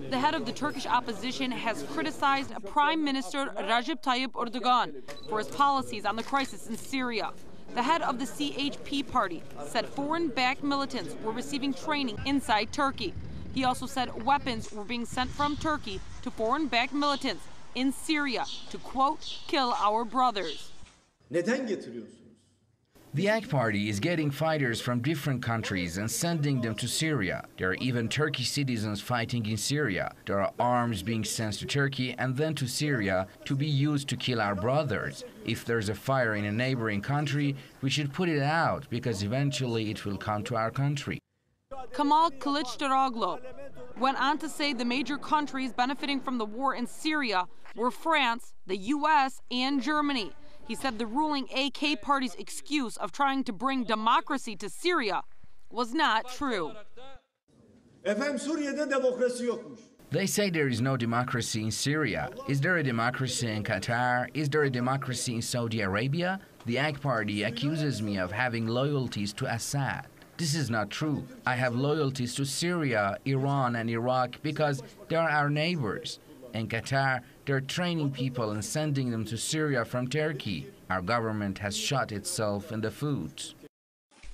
The head of the Turkish opposition has criticized Prime Minister Recep Tayyip Erdogan for his policies on the crisis in Syria. The head of the CHP party said foreign-backed militants were receiving training inside Turkey. He also said weapons were being sent from Turkey to foreign-backed militants in Syria to, quote, kill our brothers. The AK party is getting fighters from different countries and sending them to Syria. There are even Turkish citizens fighting in Syria. There are arms being sent to Turkey and then to Syria to be used to kill our brothers. If there's a fire in a neighboring country, we should put it out because eventually it will come to our country. Kemal Kılıçdaroğlu went on to say the major countries benefiting from the war in Syria were France, the U.S., and Germany. He said the ruling AK party's excuse of trying to bring democracy to Syria was not true. They say there is no democracy in Syria. Is there a democracy in Qatar? Is there a democracy in Saudi Arabia? The AK party accuses me of having loyalties to Assad. This is not true. I have loyalties to Syria, Iran, and Iraq because they are our neighbors. In Qatar, they're training people and sending them to Syria from Turkey. Our government has shot itself in the foot.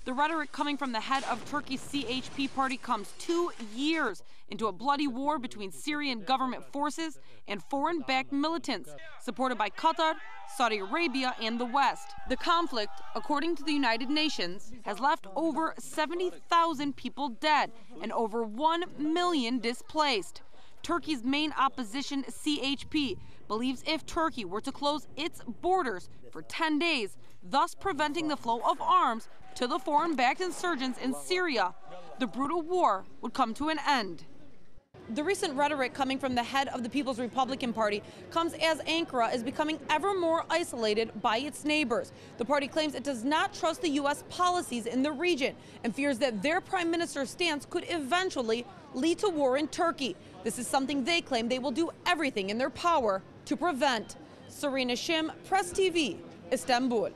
The rhetoric coming from the head of Turkey's CHP party comes 2 years into a bloody war between Syrian government forces and foreign-backed militants supported by Qatar, Saudi Arabia, and the West. The conflict, according to the United Nations, has left over 70,000 people dead and over 1 million displaced. Turkey's main opposition, CHP, believes if Turkey were to close its borders for 10 days, thus preventing the flow of arms to the foreign-backed insurgents in Syria, the brutal war would come to an end. The recent rhetoric coming from the head of the People's Republican Party comes as Ankara is becoming ever more isolated by its neighbors. The party claims it does not trust the U.S. policies in the region and fears that their prime minister's stance could eventually lead to war in Turkey. This is something they claim they will do everything in their power to prevent. Serena Shim, Press TV, Istanbul.